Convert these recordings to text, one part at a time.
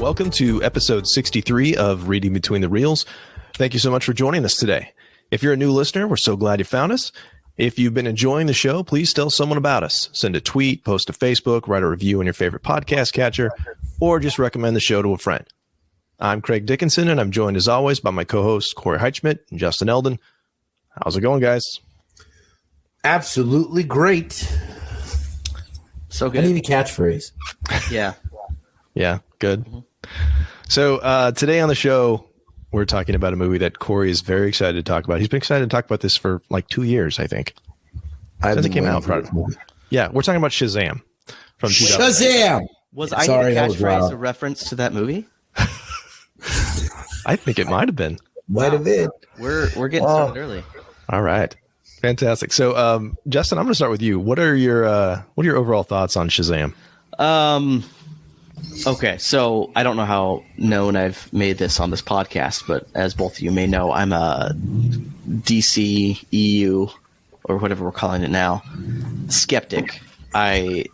Welcome to episode 63 of Reading Between the Reels. Thank you so much for joining us today. If you're a new listener, we're so glad you found us. If you've been enjoying the show, please tell someone about us. Send a tweet, post to Facebook, write a review on your favorite podcast catcher, or just recommend the show to a friend. I'm Craig Dickinson, and I'm joined as always by my co-hosts Corey Heitschmidt and Justin Eldon. How's it going, guys? Absolutely great. So good. I need a catchphrase. Yeah. Yeah, good. So today on the show, we're talking about a movie that Corey is very excited to talk about. He's been excited to talk about this for like 2 years, I think. Since it came out. Yeah, we're talking about Shazam from 2000. Shazam! Was I need a catchphrase a reference to that movie? I think it might have been. Might have been. We're getting started early. All right. Fantastic. So, Justin, I'm going to start with you. What are your overall thoughts on Shazam? Okay, so I don't know how known I've made this on this podcast, but as both of you may know, I'm a DCEU, or whatever we're calling it now, skeptic. I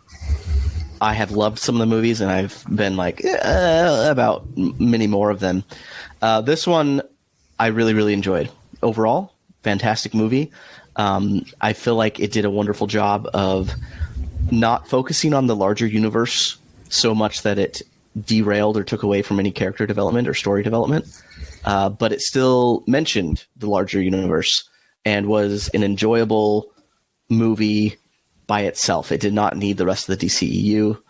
have loved some of the movies, and I've been like about many more of them. This one I really, really enjoyed. Overall, fantastic movie. I feel like it did a wonderful job of not focusing on the larger universe so much that it derailed or took away from any character development or story development. But it still mentioned the larger universe and was an enjoyable movie by itself. It did not need the rest of the DCEU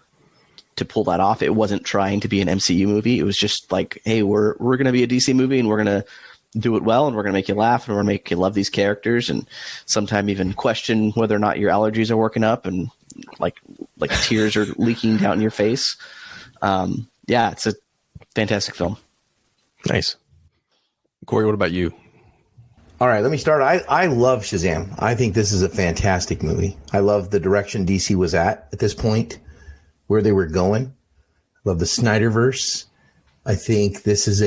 to pull that off. It wasn't trying to be an MCU movie. It was just like, hey, we're going to be a DC movie, and we're going to do it well, and we're going to make you laugh, and we're going to make you love these characters, and sometime even question whether or not your allergies are working up and like tears are leaking down your face. Yeah, it's a fantastic film. Nice. Corey, what about you? All right, let me start. I love Shazam. I think this is a fantastic movie. I love the direction DC was at this point, where they were going. I love the Snyderverse. I think this is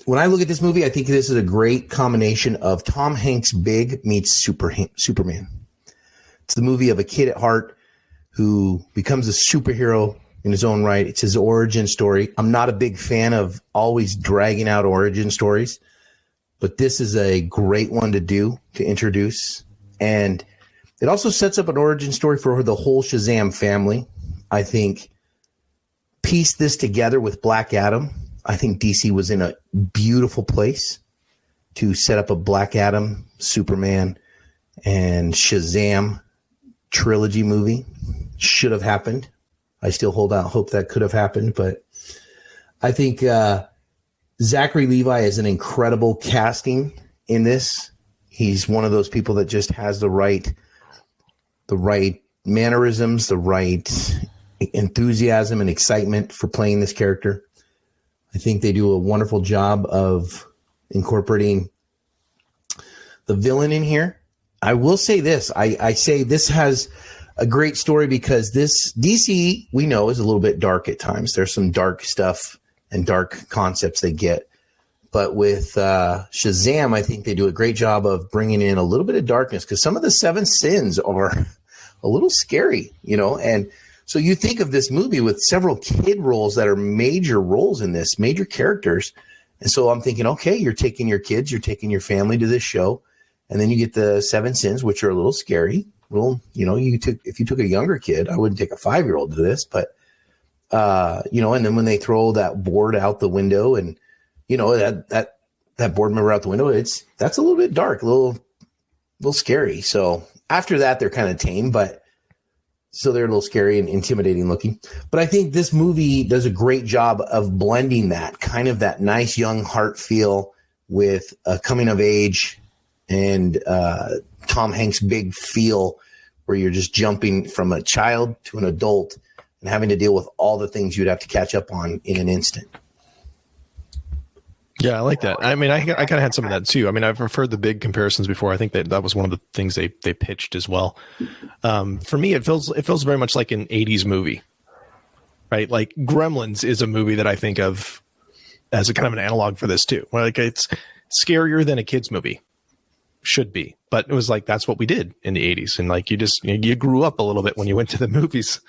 when I look at this movie, I think this is a great combination of Tom Hanks' Big meets Superman. It's the movie of a kid at heart who becomes a superhero in his own right. It's his origin story. I'm not a big fan of always dragging out origin stories, but this is a great one to introduce. And it also sets up an origin story for the whole Shazam family. I think piece this together with Black Adam. I think DC was in a beautiful place to set up a Black Adam, Superman, and Shazam trilogy movie. Should have happened. I still hold out hope that could have happened, but I think Zachary Levi is an incredible casting in this. He's one of those people that just has the right mannerisms, the right enthusiasm and excitement for playing this character. I think they do a wonderful job of incorporating the villain in here. I will say this. I say this has a great story because this DC, we know, is a little bit dark at times. There's some dark stuff and dark concepts they get. But with Shazam, I think they do a great job of bringing in a little bit of darkness because some of the seven sins are a little scary, and so you think of this movie with several kid roles that are major roles in this, major characters. And so I'm thinking, okay, you're taking your kids, you're taking your family to this show. And then you get the seven sins, which are a little scary. Well, if you took a younger kid, I wouldn't take a 5-year-old to this, but, and then when they throw that board out the window and, that board member out the window, that's a little bit dark, a little scary. So after that, they're kind of tame, but so they're a little scary and intimidating looking. But I think this movie does a great job of blending that kind of that nice young heart feel with a coming of age and Tom Hanks' big feel where you're just jumping from a child to an adult and having to deal with all the things you'd have to catch up on in an instant. Yeah, I like that. I mean, I kind of had some of that too. I mean, I've heard the big comparisons before. I think that was one of the things they pitched as well. For me, it feels very much like an 80s movie, right? Like Gremlins is a movie that I think of as a kind of an analog for this too. Where like it's scarier than a kid's movie should be, but it was like that's what we did in the 80s, and like you grew up a little bit when you went to the movies.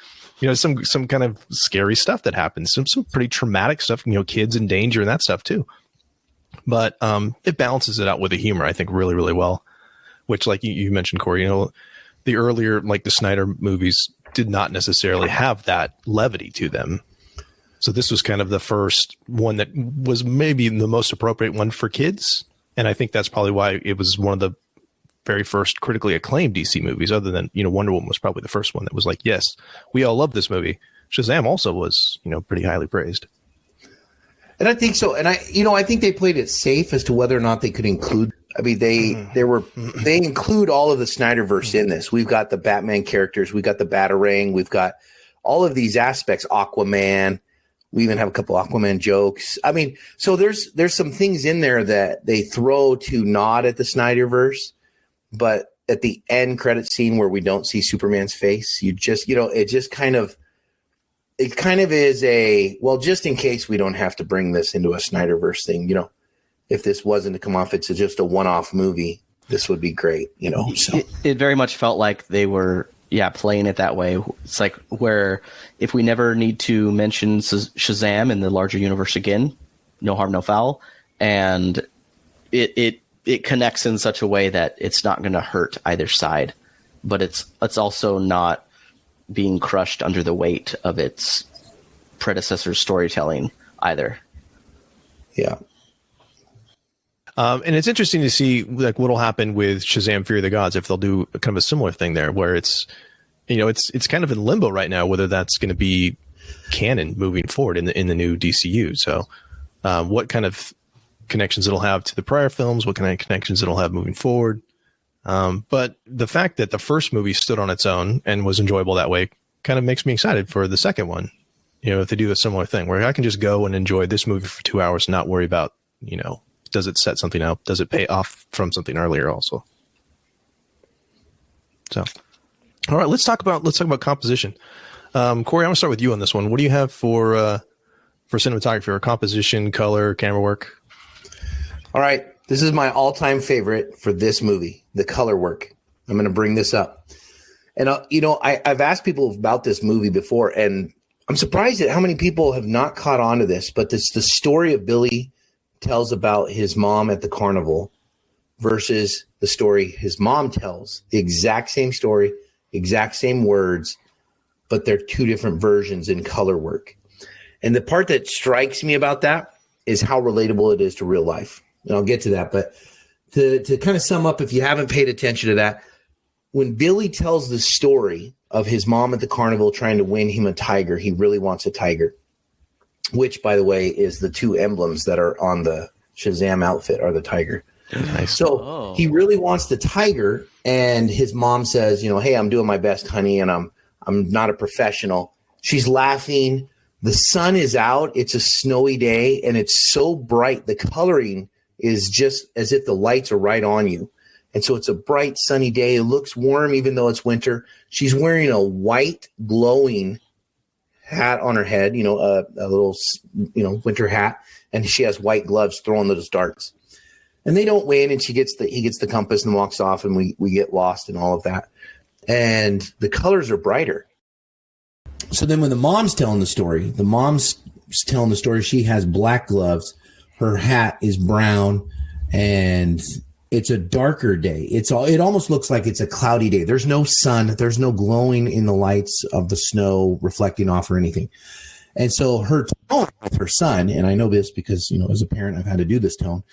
some kind of scary stuff that happens, some pretty traumatic stuff, kids in danger and that stuff too. But it balances it out with the humor, I think, really, really well. Which, like you mentioned, Corey, the earlier, like the Snyder movies, did not necessarily have that levity to them. So this was kind of the first one that was maybe the most appropriate one for kids. And I think that's probably why it was one of the very first critically acclaimed DC movies, other than, Wonder Woman was probably the first one that was like, yes, we all love this movie. Shazam also was, pretty highly praised. And I think so. And I think they played it safe as to whether or not they could include. I mean, they include all of the Snyderverse in this. We've got the Batman characters, we've got the Batarang, we've got all of these aspects. Aquaman. We even have a couple Aquaman jokes. I mean, so there's some things in there that they throw to nod at the Snyderverse, but at the end credit scene where we don't see Superman's face, it kind of is a, well, just in case we don't have to bring this into a Snyderverse thing, if this wasn't to come off, it's just a one-off movie, this would be great, So it very much felt like they were, playing it that way. It's like where if we never need to mention Shazam in the larger universe again, no harm, no foul, and it connects in such a way that it's not going to hurt either side, but it's also not being crushed under the weight of its predecessor's storytelling either. Yeah. And it's interesting to see like what'll happen with Shazam: Fury of the Gods, if they'll do kind of a similar thing there, where it's kind of in limbo right now whether that's going to be canon moving forward in the new DCU. So, what kind of connections it'll have to the prior films, what kind of connections it'll have moving forward. But the fact that the first movie stood on its own and was enjoyable that way kind of makes me excited for the second one. If they do a similar thing where I can just go and enjoy this movie for 2 hours and not worry about, does it set something up? Does it pay off from something earlier also? So, all right, let's talk about composition. Corey, I'm gonna start with you on this one. What do you have for cinematography or composition, color, camera work? All right. This is my all-time favorite for this movie, the color work. I'm going to bring this up. And, I've asked people about this movie before, and I'm surprised at how many people have not caught on to this, but it's the story of Billy tells about his mom at the carnival versus the story his mom tells. The exact same story, exact same words, but they're two different versions in color work. And the part that strikes me about that is how relatable it is to real life. And I'll get to that. But to kind of sum up, if you haven't paid attention to that, when Billy tells the story of his mom at the carnival trying to win him a tiger, he really wants a tiger, which, by the way, is the two emblems that are on the Shazam outfit are the tiger. Nice. So he really wants the tiger. And his mom says, hey, I'm doing my best, honey, and I'm not a professional. She's laughing. The sun is out. It's a snowy day, and it's so bright. The coloring is just as if the lights are right on you. And so it's a bright, sunny day. It looks warm, even though it's winter. She's wearing a white, glowing hat on her head, a little, winter hat. And she has white gloves throwing those darts. And they don't win, and he gets the compass and walks off, and we get lost in all of that. And the colors are brighter. So then when the mom's telling the story, she has black gloves. Her hat is brown, and it's a darker day. It almost looks like it's a cloudy day. There's no sun. There's no glowing in the lights of the snow reflecting off or anything. And so her tone with her son, and I know this because, as a parent, I've had to do this tone.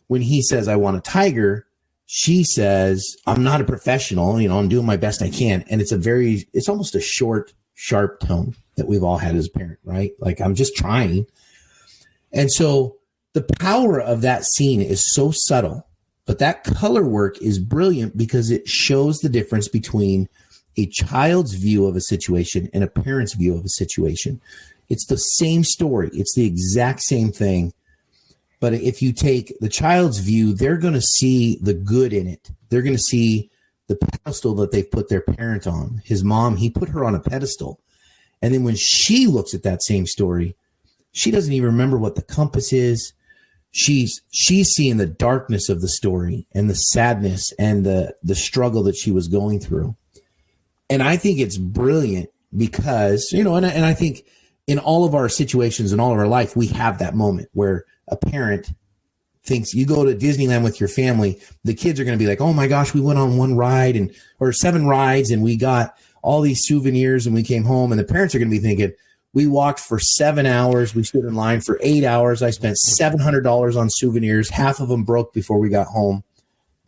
When he says, I want a tiger, she says, I'm not a professional. I'm doing my best I can. And it's almost a short, sharp tone that we've all had as a parent, right? Like, I'm just trying. And so the power of that scene is so subtle, but that color work is brilliant because it shows the difference between a child's view of a situation and a parent's view of a situation. It's the same story. It's the exact same thing. But if you take the child's view, they're going to see the good in it. They're going to see the pedestal that they've put their parent on. His mom, he put her on a pedestal. And then when she looks at that same story, she doesn't even remember what the compass is. She's seeing the darkness of the story and the sadness and the struggle that she was going through. And I think it's brilliant because, you know, and I think in all of our situations, in all of our life, we have that moment where a parent thinks, you go to Disneyland with your family, the kids are going to be like, oh my gosh, we went on one ride or 7 rides and we got all these souvenirs and we came home. And the parents are going to be thinking, we walked for 7 hours. We stood in line for 8 hours. I spent $700 on souvenirs. Half of them broke before we got home.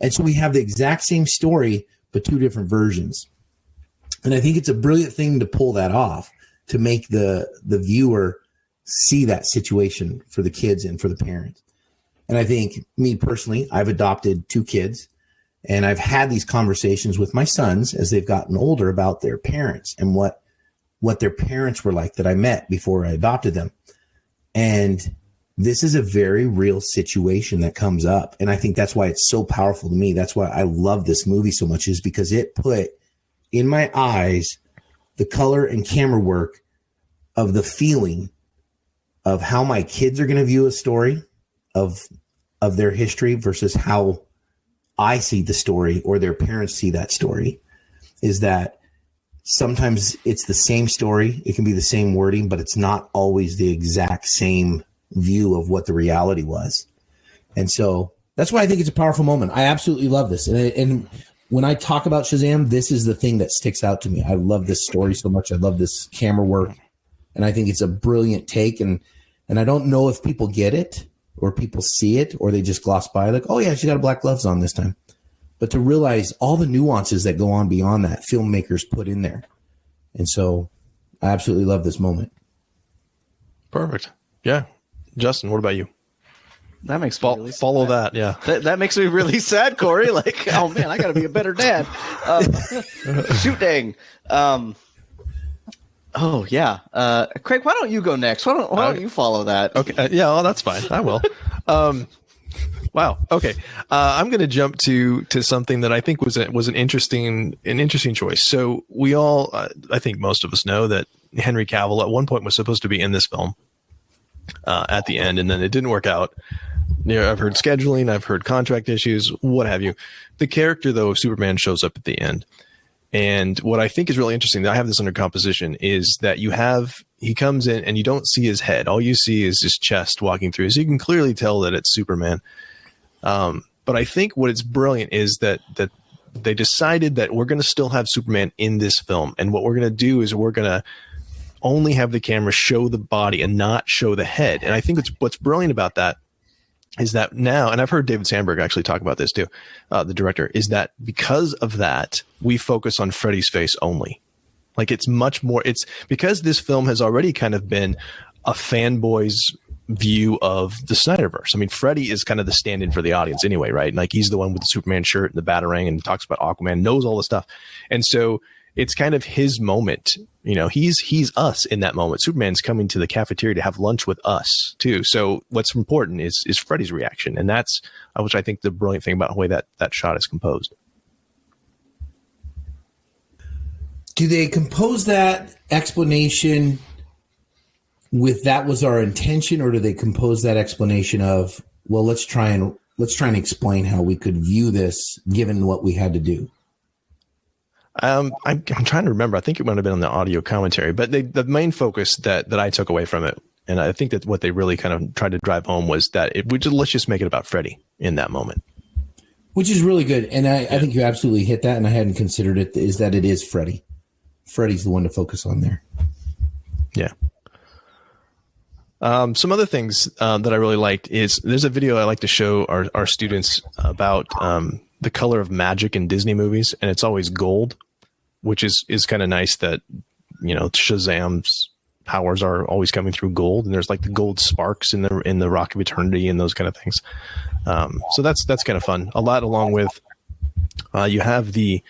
And so we have the exact same story, but 2 different versions. And I think it's a brilliant thing to pull that off, to make the viewer see that situation for the kids and for the parents. And I think, me personally, I've adopted 2 kids, and I've had these conversations with my sons as they've gotten older about their parents and what their parents were like that I met before I adopted them. And this is a very real situation that comes up. And I think that's why it's so powerful to me. That's why I love this movie so much, is because it put in my eyes the color and camera work of the feeling of how my kids are going to view a story of their history versus how I see the story or their parents see that story. Is that sometimes it's the same story. It can be the same wording, but it's not always the exact same view of what the reality was. And so that's why I think it's a powerful moment. I absolutely love this. And when I talk about Shazam, this is the thing that sticks out to me. I love this story so much. I love this camera work. And I think it's a brilliant take. And I don't know if people get it or people see it or they just gloss by like, oh yeah, she got black gloves on this time. But to realize all the nuances that go on beyond that, filmmakers put in there. And so I absolutely love this moment. Perfect. Yeah. Justin, what about you? That makes me really follow sad. that. Yeah. That makes me really sad, Corey. Like, oh man, I got to be a better dad. Shoot dang. Oh yeah. Craig, why don't you go next? Why don't you follow that? Okay. Yeah. Well, that's fine. I will. Wow. Okay. I'm going to jump to something that I think was an interesting choice. So we all, I think most of us know that Henry Cavill at one point was supposed to be in this film at the end, and then it didn't work out. You know, I've heard scheduling, I've heard contract issues, what have you. The character, though, of Superman shows up at the end. And what I think is really interesting, I have this under composition, is that he comes in and you don't see his head. All you see is his chest walking through. So you can clearly tell that it's Superman. But I think what is brilliant is that they decided that we're going to still have Superman in this film. And what we're going to do is we're going to only have the camera show the body and not show the head. And I think what's brilliant about that is that now, and I've heard David Sandberg actually talk about this too, the director, is that because of that, we focus on Freddy's face only. Like it's much more, it's because this film has already kind of been a fanboy's view of the Snyderverse. I mean, Freddy is kind of the stand-in for the audience anyway, right? Like he's the one with the Superman shirt and the Batarang and talks about Aquaman, knows all the stuff. And so it's kind of his moment. You know, he's us in that moment. Superman's coming to the cafeteria to have lunch with us too. So what's important is Freddy's reaction. And that's, which I think the brilliant thing about the way that shot is composed. Do they compose that explanation with that was our intention, or do they compose that explanation of, well, let's try and explain how we could view this given what we had to do? I'm trying to remember. I think it might have been on the audio commentary, but the main focus that I took away from it, and I think that what they really kind of tried to drive home was that let's just make it about Freddy in that moment. Which is really good. And I think you absolutely hit that, and I hadn't considered it, is that it is Freddy. Freddy's the one to focus on there. Yeah. Some other things that I really liked is there's a video I like to show our students about the color of magic in Disney movies, and it's always gold, which is kind of nice that, you know, Shazam's powers are always coming through gold, and there's like the gold sparks in the Rock of Eternity and those kind of things. So that's kind of fun. A lot along with you have the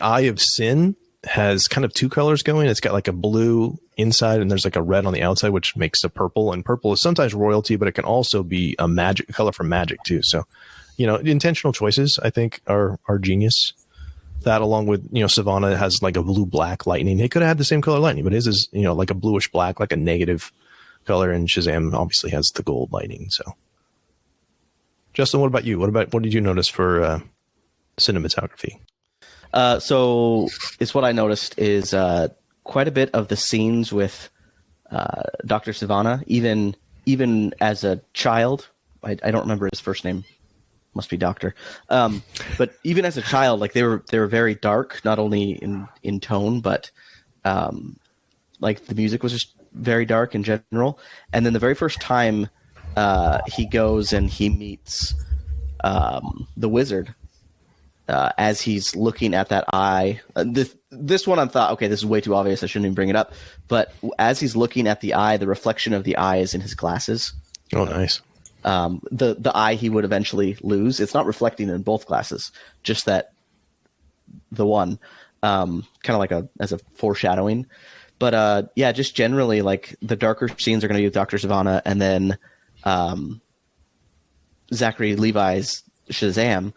Eye of Sin has kind of 2 colors going. It's got like a blue inside and there's like a red on the outside, which makes a purple, and purple is sometimes royalty, but it can also be a color from magic too. So, you know, intentional choices I think are genius. That along with, you know, Savannah has like a blue black lightning. It could have had the same color lightning, but his is, you know, like a bluish black, like a negative color, and Shazam obviously has the gold lightning. So Justin, what about you? What did you notice for cinematography? So it's what I noticed is quite a bit of the scenes with Dr. Savannah, even as a child. I don't remember his first name. Must be Doctor. But even as a child, like they were very dark, not only in tone, but like the music was just very dark in general. And then the very first time he goes and he meets the wizard, as he's looking at that eye. This one I thought, okay, this is way too obvious. I shouldn't even bring it up. But as he's looking at the eye, the reflection of the eye is in his glasses. Oh, nice. The eye he would eventually lose. It's not reflecting in both glasses, just that the one, kind of like as a foreshadowing. But yeah, just generally, like the darker scenes are going to be with Dr. Savannah, and then Zachary Levi's Shazam.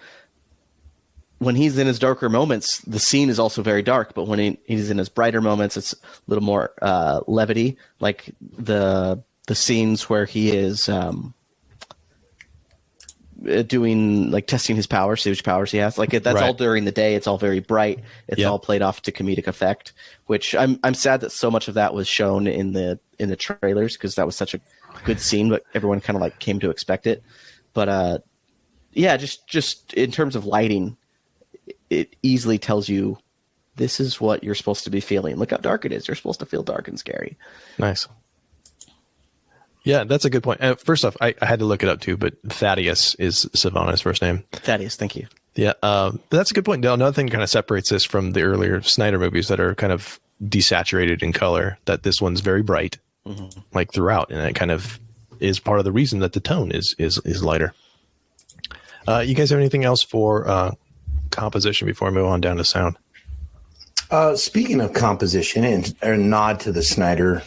When he's in his darker moments, the scene is also very dark. But when he's in his brighter moments, it's a little more levity, like the scenes where he is doing, like, testing his powers, see which powers he has. Like that's all during the day. It's all very bright. It's all played off to comedic effect, which I'm sad that so much of that was shown in the trailers, because that was such a good scene, but everyone kind of like came to expect it. But yeah, just in terms of lighting, it easily tells you this is what you're supposed to be feeling. Look how dark it is. You're supposed to feel dark and scary. Nice. Yeah, that's a good point. First off, I had to look it up too, but Thaddeus is Savannah's first name. Thaddeus, thank you. Yeah, but that's a good point. Now, another thing kind of separates this from the earlier Snyder movies that are kind of desaturated in color, that this one's very bright, like throughout, and it kind of is part of the reason that the tone is lighter. You guys have anything else for composition before I move on down to sound? Speaking of composition and a nod to the Snyder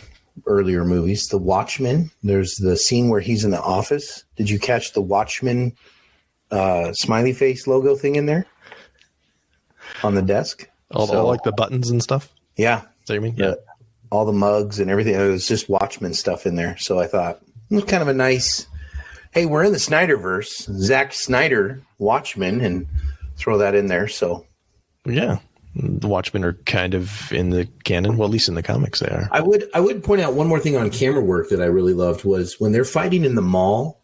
earlier movies, The Watchmen, there's the scene where he's in the office. Did you catch the Watchmen smiley face logo thing in there on the desk? All like the buttons and stuff? Yeah. Is that what you mean? Yeah. All the mugs and everything. It was just Watchmen stuff in there. So I thought, it was kind of a nice, hey, we're in the Snyderverse. Zack Snyder, Watchmen, and throw that in there. So yeah. The Watchmen are kind of in the canon. Well, at least in the comics they are. I would point out one more thing on camera work that I really loved was when they're fighting in the mall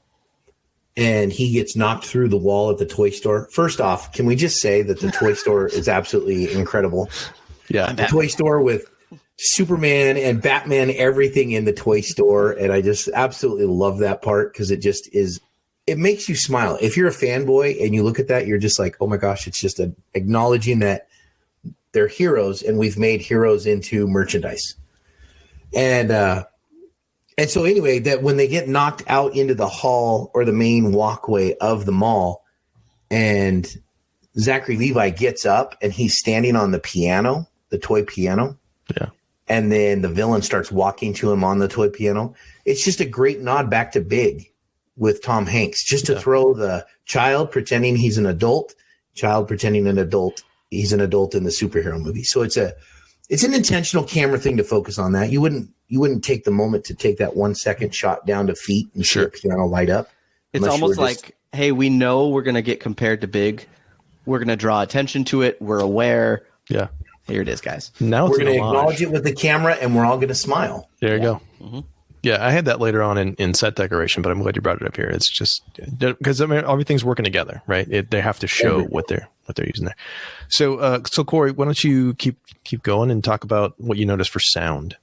and he gets knocked through the wall at the toy store. First off, can we just say that the toy store is absolutely incredible? Yeah. The toy store with Superman and Batman, everything in the toy store. And I just absolutely love that part, because it just is, it makes you smile. If you're a fanboy and you look at that, you're just like, oh my gosh, it's just acknowledging that they're heroes, and we've made heroes into merchandise. And so anyway, that when they get knocked out into the hall or the main walkway of the mall, and Zachary Levi gets up and he's standing on the piano, the toy piano. Yeah. And then the villain starts walking to him on the toy piano. It's just a great nod back to Big with Tom Hanks, just to throw the child pretending he's an adult, child pretending an adult. He's an adult in the superhero movie. So it's an intentional camera thing to focus on that. You wouldn't take the moment to take that 1 second shot down to feet and see the piano light up. It's almost like, hey, we know we're going to get compared to Big. We're going to draw attention to it. We're aware. Yeah. Here it is, guys. Now we're going to acknowledge it with the camera, and we're all going to smile. There you go. Mm-hmm. Yeah, I had that later on in set decoration, but I'm glad you brought it up here. It's just because I mean everything's working together, right? They have to show what they're using there. So Corey, why don't you keep going and talk about what you noticed for sound?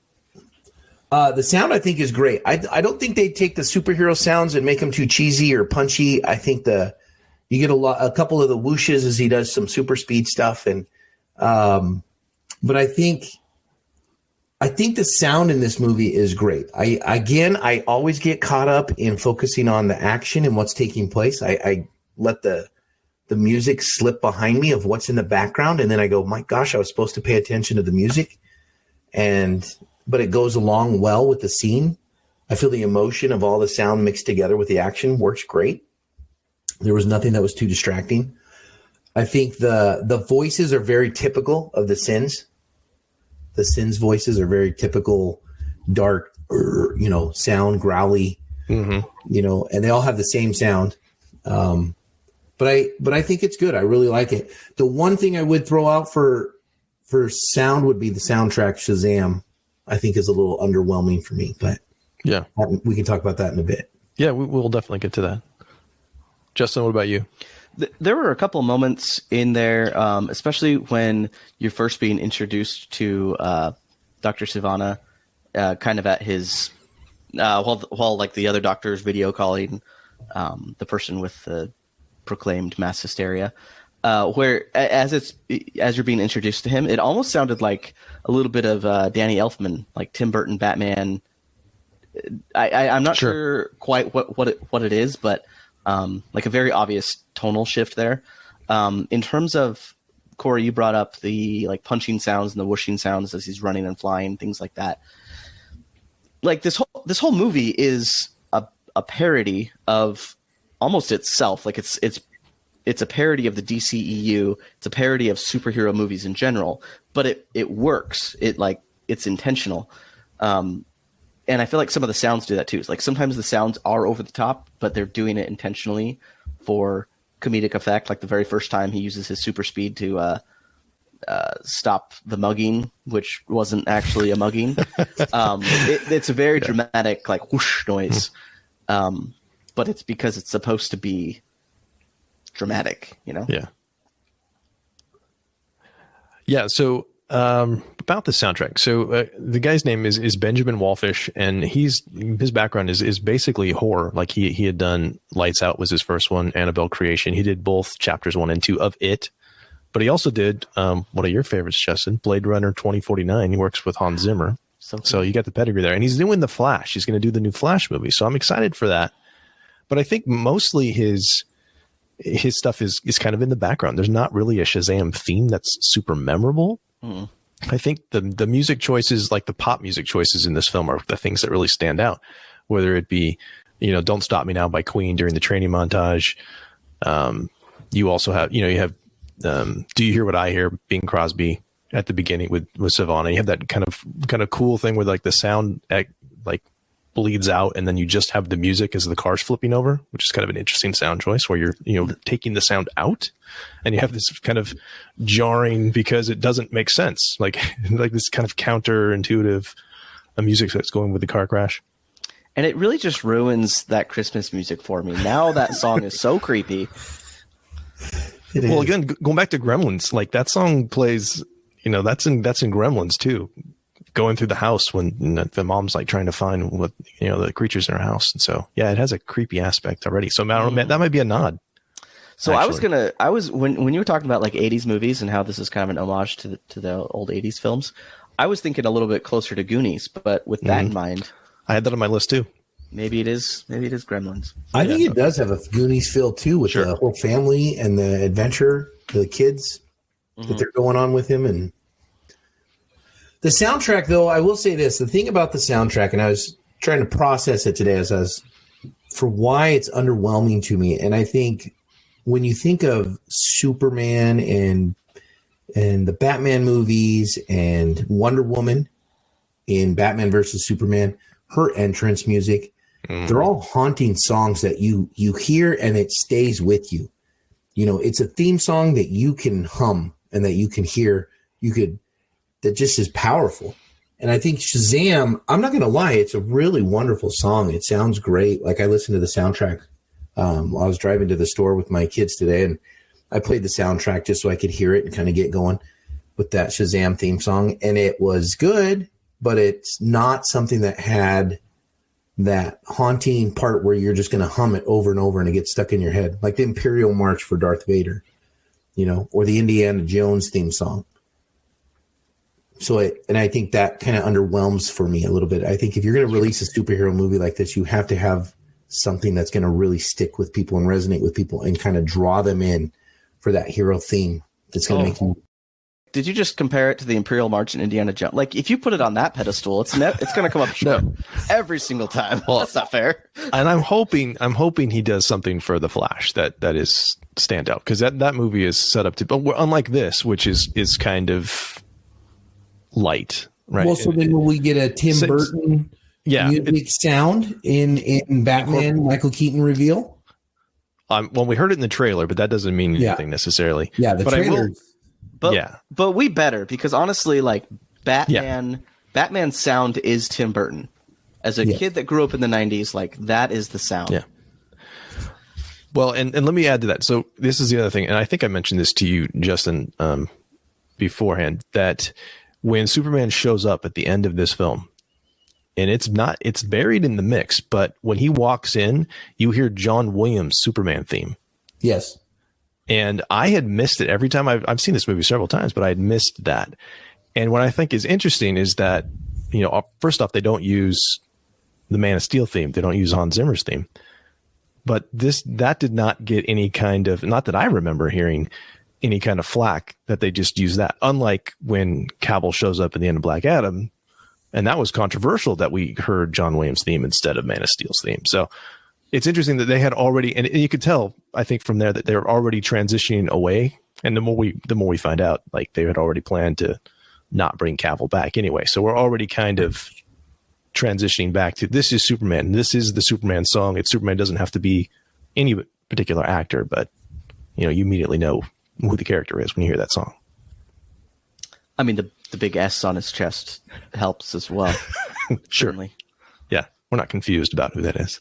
The sound I think is great. I don't think they take the superhero sounds and make them too cheesy or punchy. I think you get a couple of the whooshes as he does some super speed stuff, and but I think the sound in this movie is great. I always get caught up in focusing on the action and what's taking place. I let the music slip behind me of what's in the background, and then I go, my gosh, I was supposed to pay attention to the music, but it goes along well with the scene. I feel the emotion of all the sound mixed together with the action works great. There was nothing that was too distracting. I think the voices are very typical of the Sins. The Sins voices are very typical, dark, sound, growly, and they all have the same sound. But I think it's good. I really like it. The one thing I would throw out for for sound would be the soundtrack. Shazam, I think, is a little underwhelming for me, but yeah, we can talk about that in a bit. Yeah, we'll definitely get to that. Justin, what about you? There were a couple of moments in there, especially when you're first being introduced to Dr. Sivana, kind of at his while like the other doctors video calling the person with the proclaimed mass hysteria, where as you're being introduced to him, it almost sounded like a little bit of Danny Elfman, like Tim Burton Batman. I'm not sure quite what it is, but like a very obvious tonal shift there. In terms of Corey, you brought up the like punching sounds and the whooshing sounds as he's running and flying, things like that. Like this whole movie is a parody of almost itself. Like it's a parody of the DCEU. It's a parody of superhero movies in general, but it works. It's intentional. And I feel like some of the sounds do that too. It's like sometimes the sounds are over the top, but they're doing it intentionally for comedic effect. Like the very first time he uses his super speed to stop the mugging, which wasn't actually a mugging. It's a very dramatic, like whoosh noise. But it's because it's supposed to be dramatic, you know? Yeah. Yeah. So, about the soundtrack. So the guy's name is Benjamin Wallfish, and his background is basically horror. Like he had done Lights Out was his first one, Annabelle Creation. He did both chapters 1 and 2 of It, but he also did one of your favorites, Justin, Blade Runner 2049. He works with Hans Zimmer. So you got the pedigree there, and he's doing The Flash. He's going to do the new Flash movie. So I'm excited for that. But I think mostly his stuff is kind of in the background. There's not really a Shazam theme that's super memorable. I think the music choices, like the pop music choices in this film, are the things that really stand out, whether it be, Don't Stop Me Now by Queen during the training montage. You also have, you have Do You Hear What I Hear, Bing Crosby at the beginning with Savannah. You have that kind of cool thing where like the sound like bleeds out, and then you just have the music as the car's flipping over, which is kind of an interesting sound choice where you're taking the sound out, and you have this kind of jarring because it doesn't make sense, like this kind of counterintuitive music that's going with the car crash. And it really just ruins that Christmas music for me. Now that song is so creepy. Well, again, going back to Gremlins, like that song plays, that's in Gremlins too. Going through the house when the mom's like trying to find what the creatures in her house, and so yeah, it has a creepy aspect already. So that might be a nod. So actually. I was when you were talking about like 80s movies and how this is kind of an homage to the old 80s films, I was thinking a little bit closer to Goonies, but with that in mind, I had that on my list too. Maybe it is Gremlins. I think it does have a Goonies feel too, with the whole family and the adventure, the kids that they're going on with him. And the soundtrack, though, I will say this: the thing about the soundtrack, and I was trying to process it today for why it's underwhelming to me. And I think when you think of Superman and the Batman movies and Wonder Woman in Batman versus Superman, her entrance music, they're all haunting songs that you hear and it stays with you. It's a theme song that you can hum and that you can hear. That just is powerful. And I think Shazam, I'm not going to lie, it's a really wonderful song. It sounds great. Like I listened to the soundtrack while I was driving to the store with my kids today, and I played the soundtrack just so I could hear it and kind of get going with that Shazam theme song. And it was good, but it's not something that had that haunting part where you're just going to hum it over and over and it gets stuck in your head, like the Imperial March for Darth Vader, or the Indiana Jones theme song. So, and I think that kind of underwhelms for me a little bit. I think if you're going to release a superhero movie like this, you have to have something that's going to really stick with people and resonate with people and kind of draw them in for that hero theme that's going to make you. Did you just compare it to the Imperial March in Indiana Jones? Like, if you put it on that pedestal, it's going to come up short every single time. Well, that's not fair. And I'm hoping he does something for the Flash that is stand out, because that movie is set up to. But unlike this, which is kind of light, right? Well, so then will we get a Tim Burton music sound in Batman Michael Keaton reveal? Well, we heard it in the trailer, but that doesn't mean anything necessarily. Yeah, the trailer But we better, because honestly, like Batman's sound is Tim Burton. As a kid that grew up in the 90s, like that is the sound. Yeah. Well, and let me add to that. So this is the other thing, and I think I mentioned this to you, Justin, beforehand, that when Superman shows up at the end of this film, and it's buried in the mix, but when he walks in, you hear John Williams' Superman theme. Yes. And I had missed it every time. I've seen this movie several times, but I had missed that. And what I think is interesting is that, first off, they don't use the Man of Steel theme. They don't use Hans Zimmer's theme. But that did not get any kind of, not that I remember hearing any kind of flack, that they just use that. Unlike when Cavill shows up in the end of Black Adam, and that was controversial that we heard John Williams' theme instead of Man of Steel's theme. So it's interesting that they had already, and you could tell, I think, from there that they were already transitioning away. And the more we find out, like they had already planned to not bring Cavill back anyway. So we're already kind of transitioning back to, this is Superman. This is the Superman song. Superman doesn't have to be any particular actor, but you immediately know who the character is when you hear that song. I mean, the big S on his chest helps as well. Sure. Certainly. Yeah. We're not confused about who that is.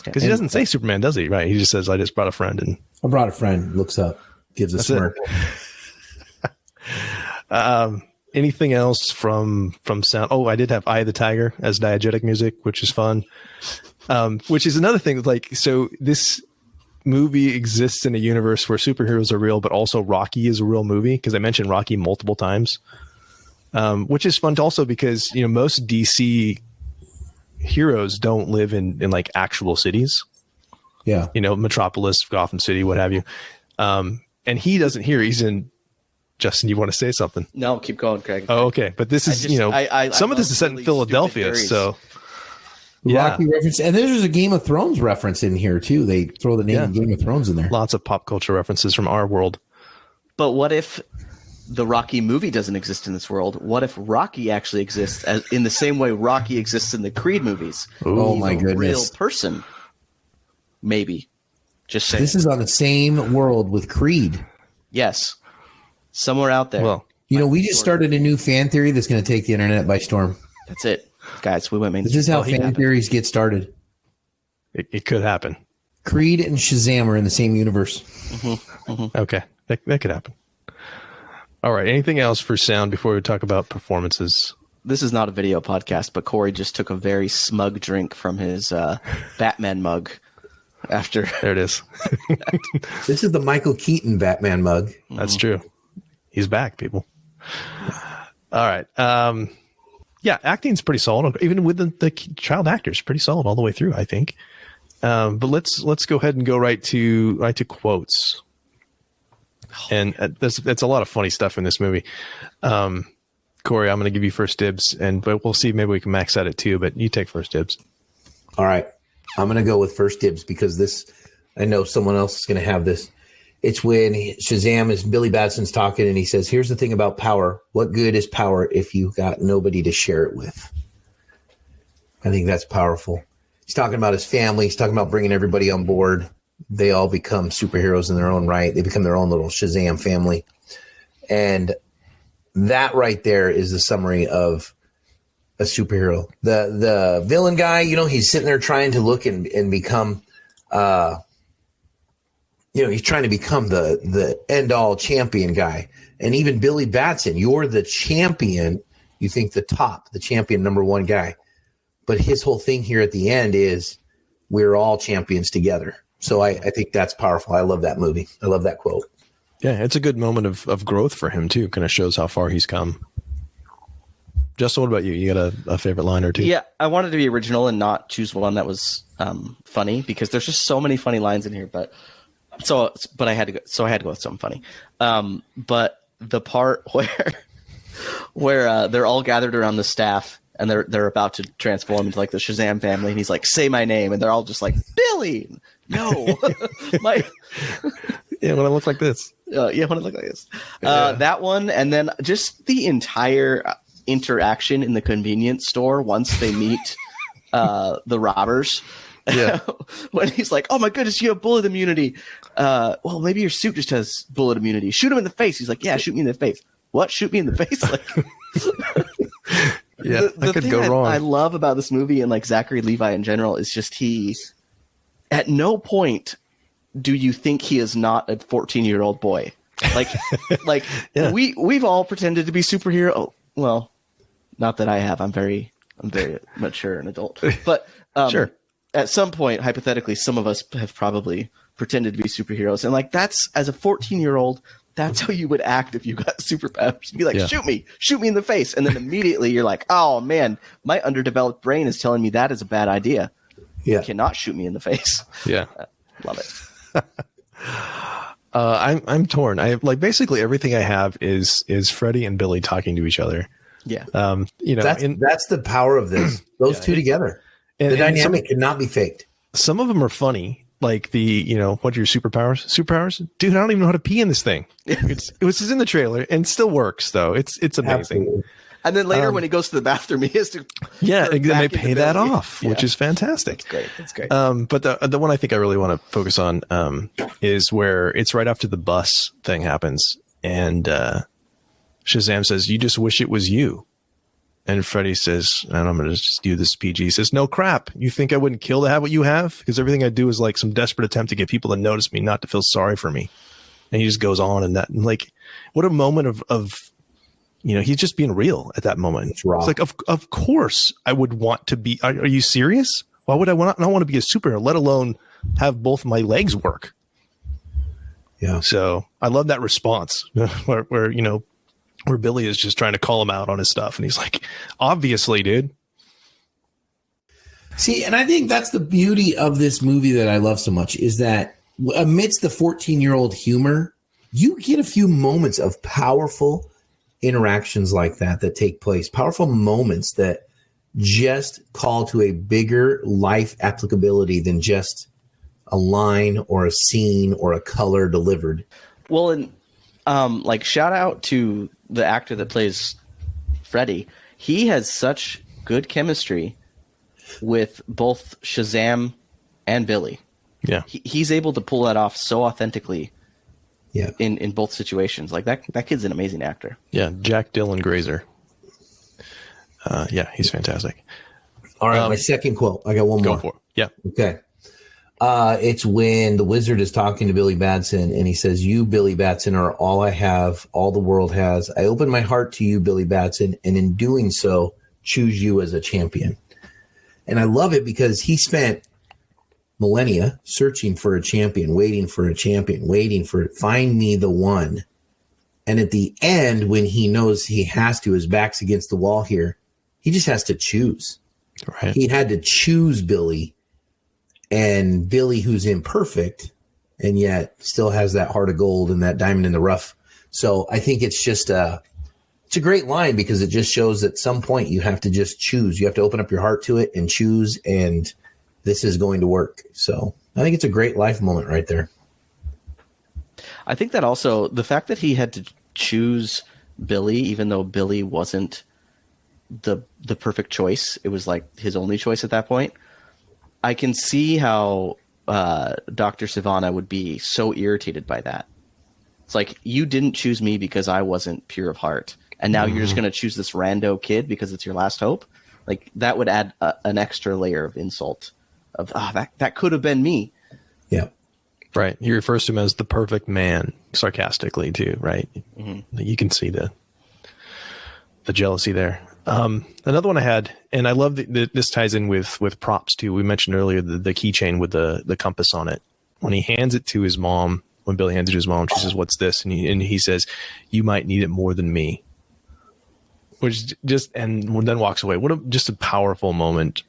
Because he doesn't say Superman, does he? Right. He just says, I just brought a friend. And I brought a friend, looks up, gives a smirk. Anything else from sound? Oh, I did have Eye of the Tiger as diegetic music, which is fun. Which is another thing. Like, so this movie exists in a universe where superheroes are real, but also Rocky is a real movie, because I mentioned Rocky multiple times, which is fun also because, most DC heroes don't live in like actual cities. Yeah. Metropolis, Gotham City, what have you. And he doesn't here. He's in, Justin, you want to say something? No, keep going, Craig. Oh, okay. But this is, some of this is set in Philadelphia. So Rocky reference. And there's a Game of Thrones reference in here too. They throw the name of Game of Thrones in there. Lots of pop culture references from our world. But what if the Rocky movie doesn't exist in this world? What if Rocky actually exists in the same way Rocky exists in the Creed movies? Oh my goodness. Real person. Maybe. Just saying. This is on the same world with Creed. Yes. Somewhere out there. Well, we just started a new fan theory that's going to take the internet by storm. That's it. Guys, we went mainstream. This is how fan theories get started. It could happen. Creed and Shazam are in the same universe. Mm-hmm. Mm-hmm. Okay. That could happen. All right. Anything else for sound before we talk about performances? This is not a video podcast, but Corey just took a very smug drink from his Batman mug. After there it is. This is the Michael Keaton Batman mug. That's true. He's back, people. All right. Acting's pretty solid, even with the child actors, pretty solid all the way through, I think. But let's go ahead and go right to quotes. And there's a lot of funny stuff in this movie. Corey, I'm going to give you first dibs, but we'll see. Maybe we can max out at 2, but you take first dibs. All right. I'm going to go with first dibs because I know someone else is going to have this. It's when Shazam is Billy Batson's talking and he says, here's the thing about power. What good is power if you got nobody to share it with? I think that's powerful. He's talking about his family. He's talking about bringing everybody on board. They all become superheroes in their own right. They become their own little Shazam family. And that right there is the summary of a superhero. The villain guy, he's sitting there trying to look and become he's trying to become the end-all champion guy. And even Billy Batson, you're the champion. You think the champion number one guy. But his whole thing here at the end is we're all champions together. So I think that's powerful. I love that movie. I love that quote. Yeah, it's a good moment of growth for him, too. Kind of shows how far he's come. Justin, what about you? You got a favorite line or two? Yeah, I wanted to be original and not choose one that was funny because there's just so many funny lines in here. But I had to go. So I had to go with something funny. But the part where they're all gathered around the staff and they're about to transform into like the Shazam family, and he's like, "Say my name," and they're all just like, "Billy, no, my." Yeah, when I look like this. When I look like this. That one, and then just the entire interaction in the convenience store once they meet the robbers. Yeah. When he's like, "Oh my goodness, you have bullet immunity." Well, maybe your suit just has bullet immunity. Shoot him in the face. He's like, "Yeah, shoot me in the face." What? Shoot me in the face? Like, Yeah, that could go wrong. I love about this movie and like Zachary Levi in general is just he. At no point do you think he is not a 14-year-old boy. Like, Yeah. we've all pretended to be superhero. Oh, well, not that I have. I'm very mature and adult. But Sure. At some point, hypothetically, some of us have probably pretended to be superheroes. And like that's as a 14-year-old, that's how you would act if you got superpowers. You'd be like, Yeah. shoot me in the face. And then immediately you're like, oh man, my underdeveloped brain is telling me that is a bad idea. Yeah. You cannot shoot me in the face. Yeah. Love it. I'm torn. I have like basically everything I have is Freddie and Billy talking to each other. Yeah. That's the power of this. Those two together. And, The and dynamic cannot be faked. some of them are funny. Like what are your superpowers? Superpowers? Dude, I don't even know how to pee in this thing. It was just in the trailer and still works though. It's amazing. Absolutely. And then later when he goes to the bathroom, he has to. Yeah, turn and they back pay into that Billy. off, Yeah. which is fantastic. That's great. But the one I think I really want to focus on is where it's right after the bus thing happens, and Shazam says, "You just wish it was you," and Freddy says, "And I'm going to just do this PG." He says, "No crap. You think I wouldn't kill to have what you have? Because everything I do is like some desperate attempt to get people to notice me, not to feel sorry for me." And he just goes on, and that, and like, what a moment of he's just being real at that moment. It's raw. It's like, of course I would want to be. Are you serious? Why would I not want to be a superhero, let alone have both my legs work? Yeah. So I love that response where Billy is just trying to call him out on his stuff. And he's like, obviously, dude. See, and I think that's the beauty of this movie that I love so much is that amidst the 14-year-old humor, you get a few moments of powerful interactions like that take place, powerful moments that just call to a bigger life applicability than just a line or a scene or a color delivered. Well, and like shout out to the actor that plays Freddy. He has such good chemistry with both Shazam and Billy. Yeah. He's able to pull that off so authentically. Yeah. In both situations. Like that kid's an amazing actor. Yeah. Jack Dylan Grazer. Yeah, he's fantastic. All right. My second quote. I got one more. Go for it. Yeah. Okay. It's when the wizard is talking to Billy Batson and he says, "You, Billy Batson, are all I have, all the world has. I open my heart to you, Billy Batson, and in doing so, choose you as a champion." And I love it because he spent millennia searching for a champion, waiting for it. Find me the one. And at the end, when he knows he has to, his back's against the wall here, he just has to choose. Right. He had to choose Billy, and Billy, who's imperfect and yet still has that heart of gold and that diamond in the rough. So I think it's just it's a great line because it just shows that at some point you have to just choose. You have to open up your heart to it and choose, and this is going to work. So I think it's a great life moment right there. I think that also the fact that he had to choose Billy, even though Billy wasn't the perfect choice, it was like his only choice at that point. I can see how Dr. Sivana would be so irritated by that. It's like, you didn't choose me because I wasn't pure of heart, and now you're just going to choose this rando kid because it's your last hope. Like that would add an extra layer of insult. Of that could have been me. Yeah. Right. He refers to him as the perfect man sarcastically too, right? Mm-hmm. You can see the jealousy there. Another one I had, and I love that this ties in with props too. We mentioned earlier the keychain with the compass on it. When he hands it to his mom, when Billy hands it to his mom, she says, "What's this?" And he says, "You might need it more than me." Which and then walks away. Just a powerful moment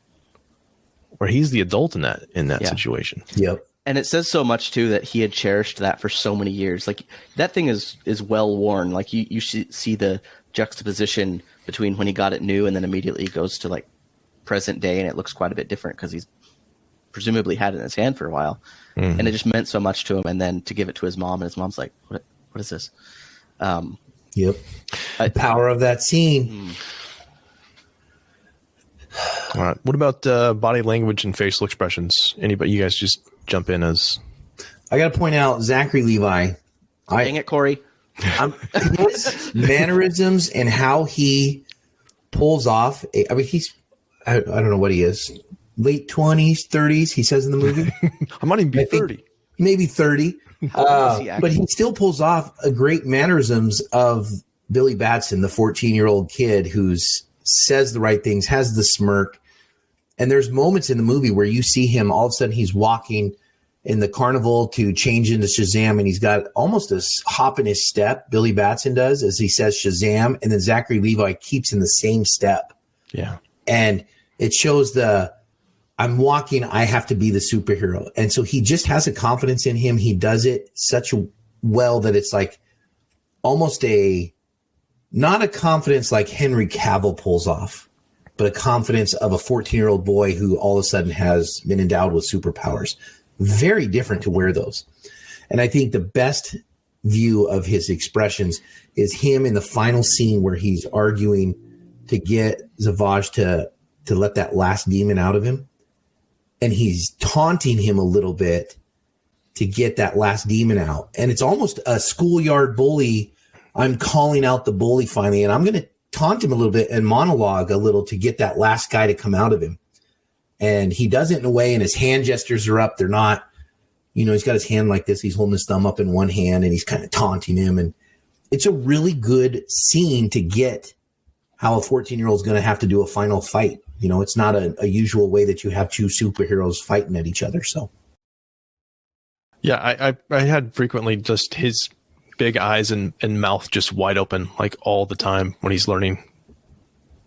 where he's the adult in that situation. Yep. And it says so much too that he had cherished that for so many years. Like that thing is well worn. Like you see the juxtaposition between when he got it new and then immediately goes to like present day, and it looks quite a bit different because he's presumably had it in his hand for a while. Mm-hmm. And it just meant so much to him. And then to give it to his mom, and his mom's like, what is this? Yep. The power of that scene. All right. What about body language and facial expressions? Anybody? You guys just jump in as. I got to point out Zachary Levi. Dang it, Corey. His mannerisms and how he pulls off. I mean, I don't know what he is. Late 20s, 30s, he says in the movie. I might even be 30. Maybe 30. But he still pulls off a great mannerisms of Billy Batson, the 14-year-old kid who says the right things, has the smirk. And there's moments in the movie where you see him, all of a sudden he's walking in the carnival to change into Shazam, and he's got almost a hop in his step, Billy Batson does, as he says Shazam, and then Zachary Levi keeps in the same step. Yeah. And it shows I'm walking, I have to be the superhero. And so he just has a confidence in him. He does it such well that it's like almost not a confidence like Henry Cavill pulls off, but a confidence of a 14-year-old boy who all of a sudden has been endowed with superpowers. Very different to wear those. And I think the best view of his expressions is him in the final scene where he's arguing to get Savage to let that last demon out of him. And he's taunting him a little bit to get that last demon out. And it's almost a schoolyard bully. I'm calling out the bully finally, and I'm going to taunt him a little bit and monologue a little to get that last guy to come out of him. And he does it in a way, and his hand gestures are up. They're not, he's got his hand like this. He's holding his thumb up in one hand, and he's kind of taunting him. And it's a really good scene to get how a 14-year-old is going to have to do a final fight. It's not a usual way that you have two superheroes fighting at each other. So, yeah, I had frequently just his big eyes and mouth just wide open, like all the time when he's learning.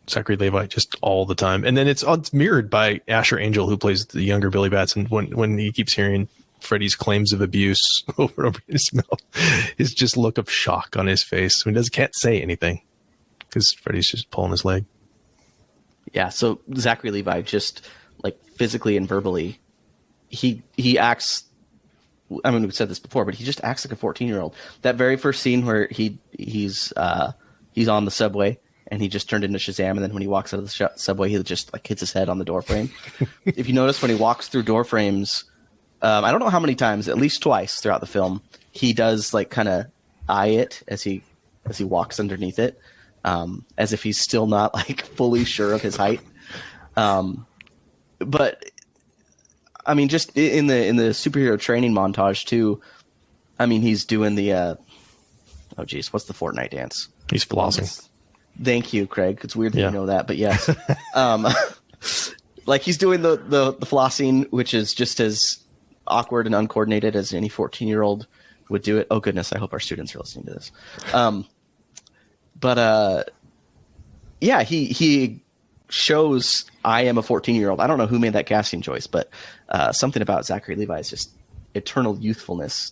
Zachary Levi, just all the time. And then it's mirrored by Asher Angel, who plays the younger Billy Batson, when he keeps hearing Freddy's claims of abuse over and over in his mouth. His just look of shock on his face. He can't say anything because Freddy's just pulling his leg. Yeah, so Zachary Levi, just like physically and verbally, he acts. I mean, we've said this before, but he just acts like a 14-year-old. That very first scene where he's on the subway and he just turned into Shazam, and then when he walks out of the subway, he just like hits his head on the door frame. If you notice, when he walks through door frames, I don't know how many times, at least twice throughout the film, he does like kind of eye it as he walks underneath it. As if he's still not like fully sure of his height. But I mean, just in the superhero training montage too, I mean, he's doing the, what's the Fortnite dance? He's flossing. Thank you, Craig. It's weird that you know that, but yes. Like he's doing the flossing, which is just as awkward and uncoordinated as any 14-year-old would do it. Oh goodness. I hope our students are listening to this. But yeah, he shows I am a 14-year-old. I don't know who made that casting choice, but something about Zachary Levi's just eternal youthfulness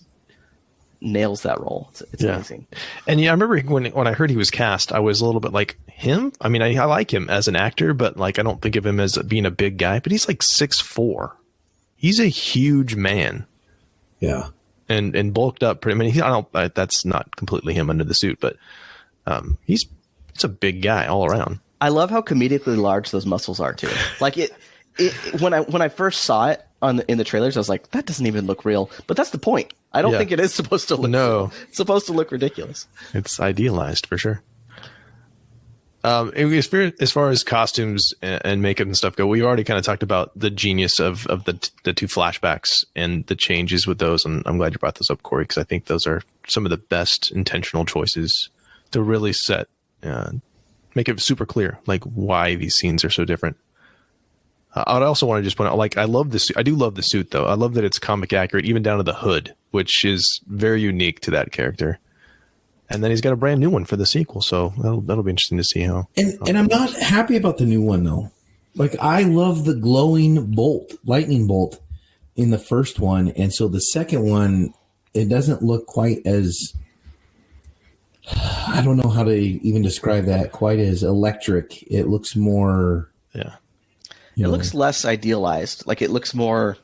nails that role. It's amazing. And I remember when I heard he was cast, I was a little bit like, him? I mean, I like him as an actor, but like I don't think of him as being a big guy. But he's like 6'4". He's a huge man. Yeah, and bulked up. I mean, that's not completely him under the suit, but. It's a big guy all around. I love how comedically large those muscles are too. Like when I first saw it in the trailers, I was like, that doesn't even look real. But that's the point. I don't think it is supposed to look real. It's supposed to look ridiculous. It's idealized for sure. As far as costumes and makeup and stuff go, we've already kind of talked about the genius of the two flashbacks and the changes with those. And I'm glad you brought those up, Corey, because I think those are some of the best intentional choices to really make it super clear, like why these scenes are so different. I'd also want to just point out, like, I love this. I do love the suit, though. I love that it's comic accurate, even down to the hood, which is very unique to that character. And then he's got a brand new one for the sequel, so that'll be interesting to see how. And I'm not happy about the new one though. Like, I love the glowing lightning bolt in the first one, and so the second one, it doesn't look quite as. I don't know how to even describe that. Quite as electric. It looks more. Yeah. It looks less idealized. Like, it looks more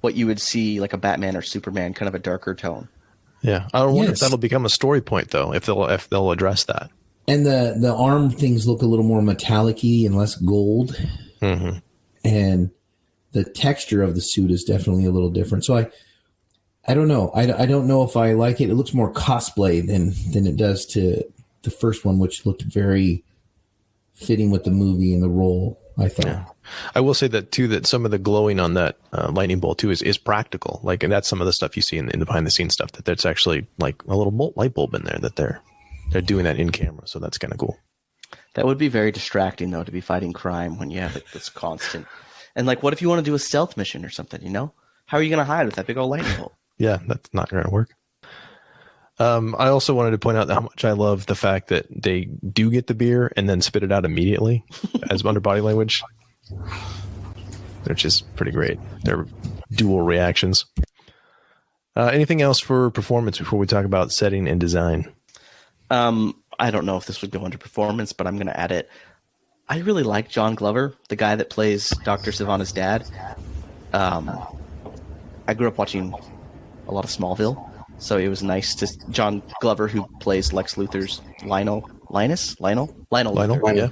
what you would see like a Batman or Superman, kind of a darker tone. Yeah. I wonder if that'll become a story point though, if they'll address that. And the arm things look a little more metallic-y and less gold. Mm-hmm. and the texture of the suit is definitely a little different. So I don't know. I don't know if I like it. It looks more cosplay than it does to the first one, which looked very fitting with the movie and the role, I thought. Yeah. I will say that too, that some of the glowing on that lightning bolt too is practical. Like, and that's some of the stuff you see in the behind the scenes stuff, that there's actually like a little light bulb in there that they're doing that in camera. So that's kind of cool. That would be very distracting, though, to be fighting crime when you have like this constant. And like, what if you want to do a stealth mission or something? You know, how are you going to hide with that big old lightning bolt? Yeah, that's not going to work. I also wanted to point out how much I love the fact that they do get the beer and then spit it out immediately as under body language, which is pretty great. They're dual reactions. Anything else for performance before we talk about setting and design? I don't know if this would go under performance, but I'm going to add it. I really like John Glover, the guy that plays Dr. Sivana's dad. I grew up watching a lot of Smallville, so it was nice to John Glover, who plays Lex Luthor's Lionel Luthor. Yeah.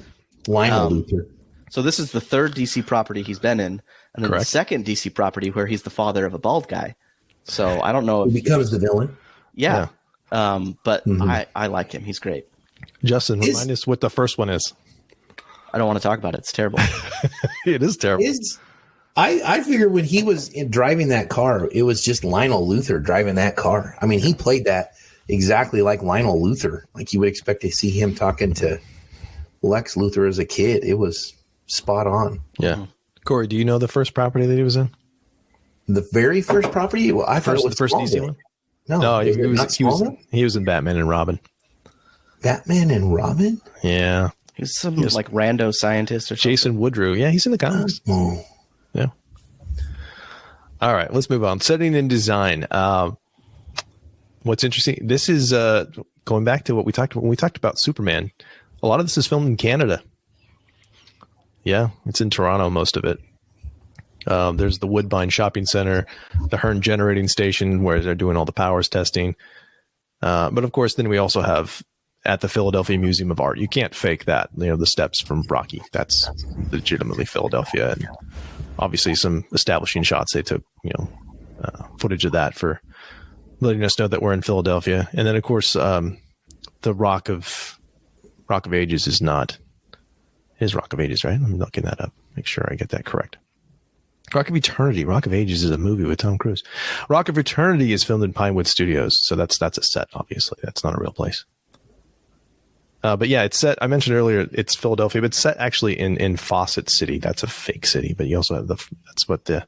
Lionel Luthor. So this is the third DC property he's been in, and then Correct. the second DC property where he's the father of a bald guy. So I don't know if He becomes the villain. yeah. But I like him. He's great. Justin, remind us what the first one is. I don't want to talk about it. It's terrible. It is terrible. I figured when he was driving that car, it was just Lionel Luthor driving that car. I mean, he played that exactly like Lionel Luthor. Like you would expect to see him talking to Lex Luthor as a kid. It was spot on. Yeah. Corey, do you know the first property that he was in? The very first property? Well, I thought it was The first DC Smallville. one? No, he was in Batman and Robin. Batman and Robin? Yeah. He's some like rando scientist or something. Jason Woodrue. Yeah, he's in the comics. Oh. Yeah. All right, let's move on. Setting and design. What's interesting, this is going back to what we talked about when we talked about Superman. A lot of this is filmed in Canada. Yeah, it's in Toronto, most of it. There's the Woodbine Shopping Center, the Hearn Generating Station, where they're doing all the powers testing. But of course, then we also have at the Philadelphia Museum of Art. You can't fake that. You know, the steps from Rocky. That's legitimately Philadelphia. And obviously some establishing shots. They took, footage of that for letting us know that we're in Philadelphia. And then of course, the Rock of Ages is Rock of Ages, right? I'm looking that up. Make sure I get that correct. Rock of Eternity. Rock of Ages is a movie with Tom Cruise. Rock of Eternity is filmed in Pinewood Studios. So that's a set, obviously. That's not a real place. But yeah, it's set. I mentioned earlier it's Philadelphia, but it's set actually in Fawcett City. That's a fake city, but you also have that's what the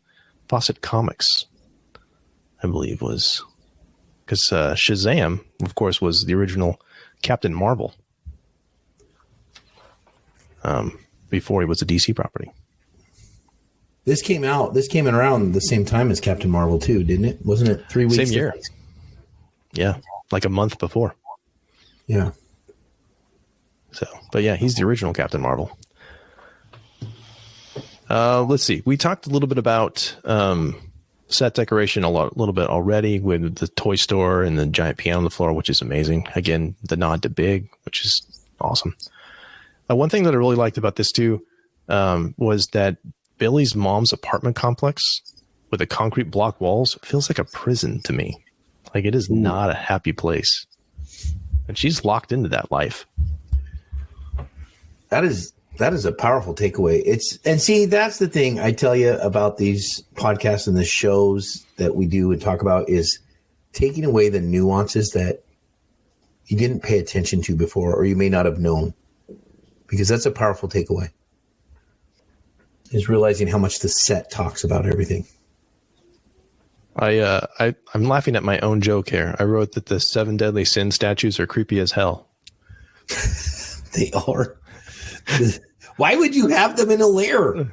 Fawcett Comics, I believe, was, because Shazam, of course, was the original Captain Marvel before he was a DC property. This came around the same time as Captain Marvel too, didn't it? Wasn't it 3 weeks? Same year. Yeah, like a month before. Yeah. So, but yeah, he's the original Captain Marvel. Let's see. We talked a little bit about set decoration a little bit already with the toy store and the giant piano on the floor, which is amazing. Again, the nod to Big, which is awesome. One thing that I really liked about this too was that Billy's mom's apartment complex with the concrete block walls feels like a prison to me. Like it is not a happy place. And she's locked into that life. That is a powerful takeaway. That's the thing I tell you about these podcasts and the shows that we do and talk about is taking away the nuances that you didn't pay attention to before, or you may not have known, because that's a powerful takeaway, is realizing how much the set talks about everything. I'm laughing at my own joke here. I wrote that the 7 deadly sin statues are creepy as hell. They are. Why would you have them in a lair?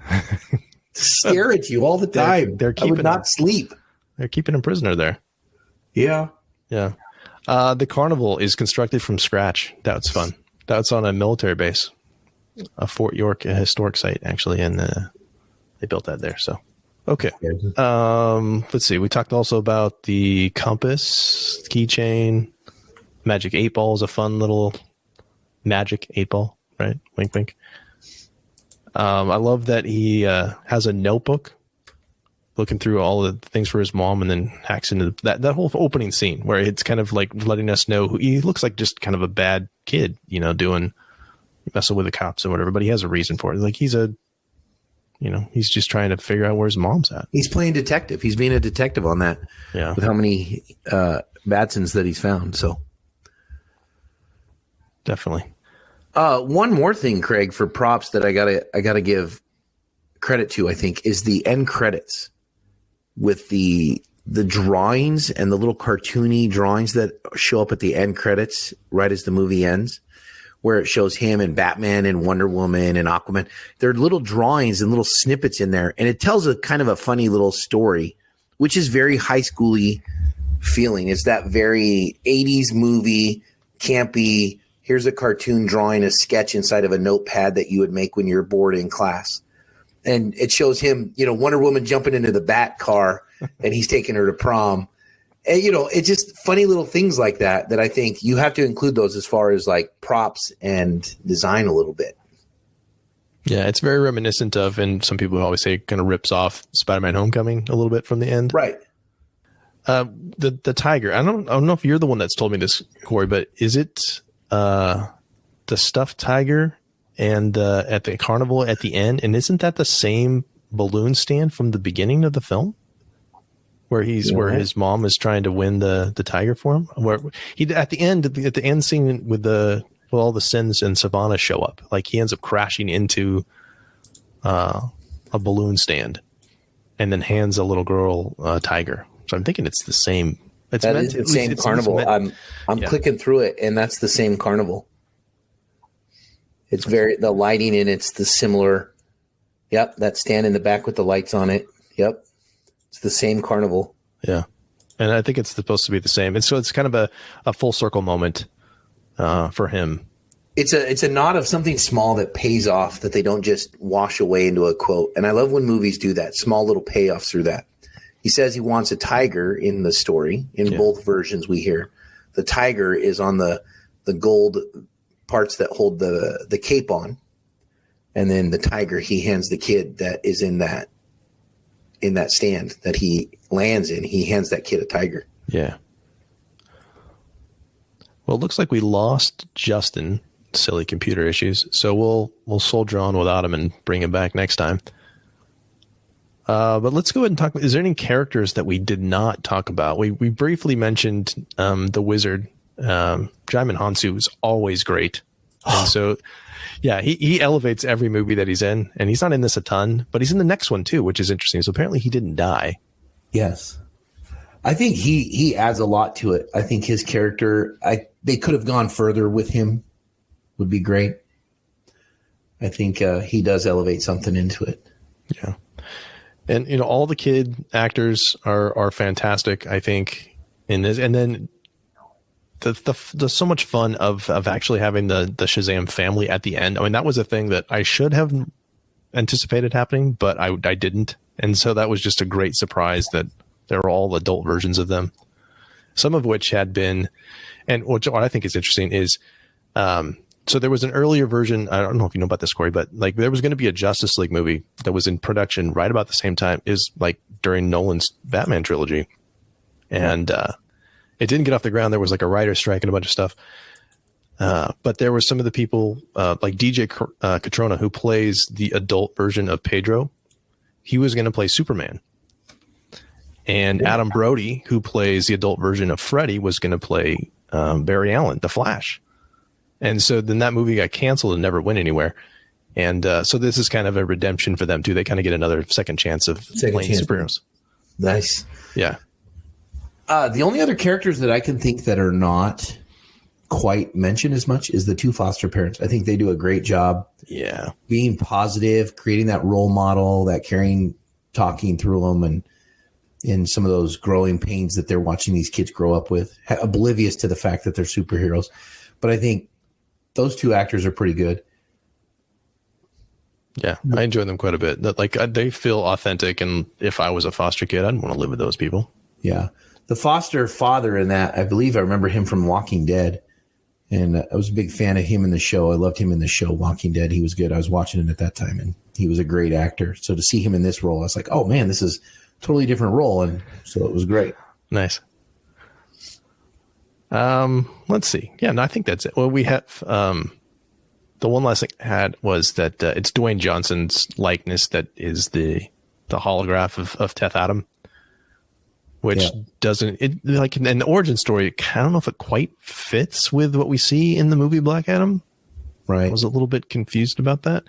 Stare at you all the time. I would not sleep. They're keeping a prisoner there. Yeah. Yeah. The carnival is constructed from scratch. That's fun. That's on a military base, a Fort York, a historic site, actually. And they built that there. So, okay. Let's see. We talked also about the compass, keychain, magic 8 ball is a fun little magic 8 ball. Right? Wink, wink. I love that he has a notebook looking through all the things for his mom and then hacks into that whole opening scene where it's kind of like letting us know he looks like just kind of a bad kid, messing with the cops and whatever, but he has a reason for it. Like he's just trying to figure out where his mom's at. He's playing detective. He's being a detective on that. Yeah. With how many Batsons that he's found. So definitely. One more thing, Craig, for props that I gotta give credit to, I think, is the end credits with the drawings and the little cartoony drawings that show up at the end credits right as the movie ends, where it shows him and Batman and Wonder Woman and Aquaman. There are little drawings and little snippets in there, and it tells a kind of a funny little story, which is very high schooly feeling. It's that very 80s movie, campy, here's a cartoon drawing a sketch inside of a notepad that you would make when you're bored in class. And it shows him, Wonder Woman jumping into the Bat car and he's taking her to prom. And, it's just funny little things like that I think you have to include those as far as like props and design a little bit. Yeah, it's very reminiscent of, and some people always say kind of rips off Spider-Man Homecoming a little bit from the end. Right. The tiger, I don't know if you're the one that's told me this, Corey, but is it the stuffed tiger and at the carnival at the end? And isn't that the same balloon stand from the beginning of the film? Where where his mom is trying to win the tiger for him, where he at the end scene with all the Sins and Savannah show up, like he ends up crashing into a balloon stand, and then hands a little girl a tiger. So I'm thinking it's the same. It's the same carnival. I'm clicking through it, and that's the same carnival. It's the lighting in it's the similar. Yep, that stand in the back with the lights on it. Yep. It's the same carnival. Yeah. And I think it's supposed to be the same. And so it's kind of a full circle moment for him. It's a nod of something small that pays off, that they don't just wash away into a quote. And I love when movies do that, small little payoffs through that. He says he wants a tiger in the story. In both versions we hear. The tiger is on the gold parts that hold the cape on. And then the tiger he hands the kid that is in that stand that he lands in. He hands that kid a tiger. Yeah. Well, it looks like we lost Justin. Silly computer issues. So we'll soldier on without him and bring him back next time. But let's go ahead and talk. Is there any characters that we did not talk about? We briefly mentioned the wizard. Djimon Hounsou is always great. And so, yeah, he elevates every movie that he's in, and he's not in this a ton, but he's in the next one too, which is interesting. So apparently he didn't die. Yes. I think he adds a lot to it. I think his character, they could have gone further with him, would be great. I think he does elevate something into it. Yeah. And, all the kid actors are fantastic, I think, in this. And then the so much fun of actually having the Shazam family at the end. I mean, that was a thing that I should have anticipated happening, but I didn't. And so that was just a great surprise that there were all adult versions of them, some of which had been, and what I think is interesting is, so there was an earlier version. I don't know if you know about this, Corey, but like there was going to be a Justice League movie that was in production right about the same time, is like during Nolan's Batman trilogy. And, it didn't get off the ground. There was like a writer's strike and a bunch of stuff. But there were some of the people like DJ Catrona, who plays the adult version of Pedro. He was going to play Superman. And Adam Brody, who plays the adult version of Freddy, was going to play Barry Allen, the Flash. And so then that movie got canceled and never went anywhere. And so this is kind of a redemption for them too. They kind of get another second chance of playing superheroes. Nice. Yeah. The only other characters that I can think that are not quite mentioned as much is the two foster parents. I think they do a great job. Yeah. Being positive, creating that role model, that caring, talking through them, and in some of those growing pains that they're watching these kids grow up with, oblivious to the fact that they're superheroes. But I think those two actors are pretty good. Yeah, I enjoy them quite a bit. Like they feel authentic, and if I was a foster kid, I'd want to live with those people. Yeah. The foster father in that, I believe I remember him from Walking Dead. And I was a big fan of him in the show. I loved him in the show Walking Dead. He was good. I was watching it at that time, and he was a great actor. So to see him in this role, I was like, oh man, this is a totally different role. And so it was great. Nice. Let's see. Yeah, no, I think that's it. Well, we have the one last thing I had was that it's Dwayne Johnson's likeness that is the holograph of Teth Adam, which doesn't like in the origin story. I don't know if it quite fits with what we see in the movie Black Adam. Right. I was a little bit confused about that.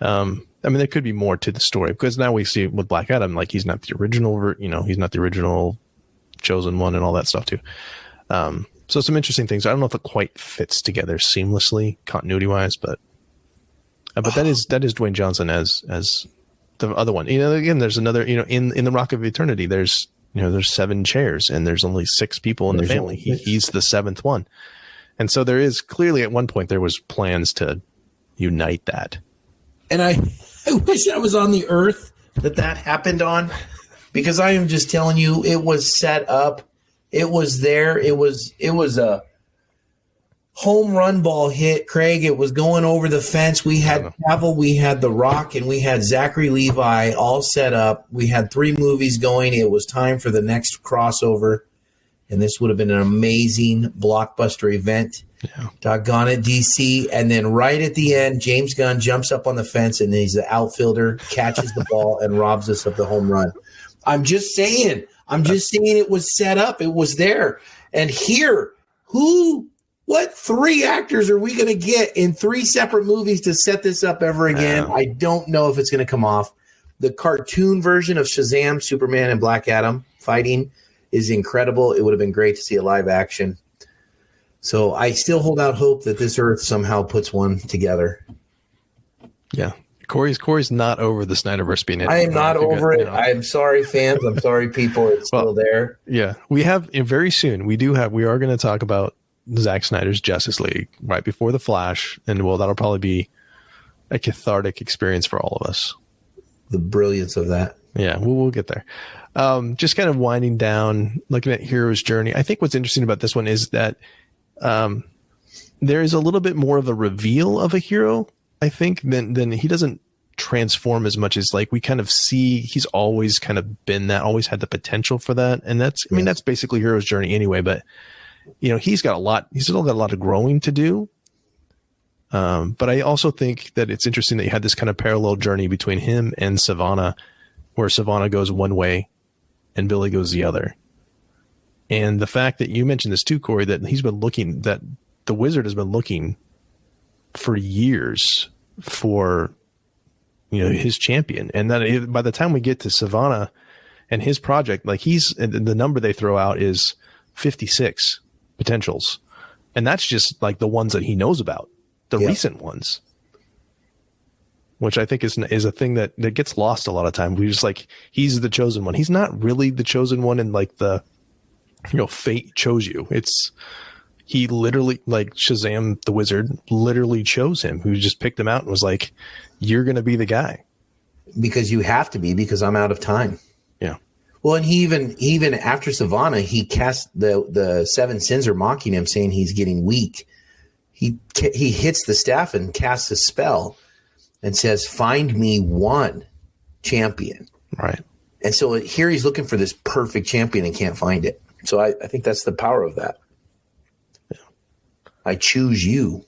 I mean, there could be more to the story because now we see with Black Adam, like he's not the original, he's not the original chosen one and all that stuff too. So some interesting things. I don't know if it quite fits together seamlessly continuity wise, but that is Dwayne Johnson as the other one. Again, there's another, in the Rock of Eternity, there's 7 chairs and there's only 6 people in the family. He's the 7th one. And so there is clearly at one point there was plans to unite that. And I wish I was on the earth that happened on, because I am just telling you, it was set up. It was there. It was a home run ball hit, Craig. It was going over the fence. We had Cavill, we had The Rock, and we had Zachary Levi all set up. We had 3 movies going. It was time for the next crossover, and this would have been an amazing blockbuster event. Yeah. Doggone it, DC. And then right at the end, James Gunn jumps up on the fence, and he's the outfielder, catches the ball, and robs us of the home run. I'm just saying it was set up. It was there. And here, what 3 actors are we going to get in 3 separate movies to set this up ever again? I don't know if it's going to come off. The cartoon version of Shazam, Superman, and Black Adam fighting is incredible. It would have been great to see a live action. So I still hold out hope that this Earth somehow puts one together. Yeah. Corey's not over the Snyderverse being in. I am not over it. I'm sorry, fans. I'm sorry, people. It's still there. Yeah. We have very soon. We are going to talk about Zack Snyder's Justice League right before The Flash. And that'll probably be a cathartic experience for all of us. The brilliance of that. Yeah, we'll get there. Just kind of winding down, looking at Hero's Journey. I think what's interesting about this one is that there is a little bit more of a reveal of a hero, I think, than he doesn't transform as much as like we kind of see he's always kind of been that, always had the potential for that. And that's basically Hero's Journey anyway, but he's still got a lot of growing to do. But I also think that it's interesting that you had this kind of parallel journey between him and Sivana, where Sivana goes one way and Billy goes the other. And the fact that you mentioned this too, Corey, that that the Wizard has been looking for years for, his champion. And that by the time we get to Sivana and his project, like the number they throw out is 56 potentials. And that's just like the ones that he knows about, the recent ones, which I think is a thing that gets lost a lot of time. We just like, he's the chosen one. He's not really the chosen one in like the, fate chose you. He literally, like Shazam, the Wizard, literally chose him, who just picked him out and was like, you're going to be the guy. Because you have to be, because I'm out of time. Yeah. Well, and he even after Sivana, he cast the 7 sins are mocking him, saying he's getting weak. He hits the staff and casts a spell and says, find me one champion. Right. And so here he's looking for this perfect champion and can't find it. So I think that's the power of that. Yeah. I choose you.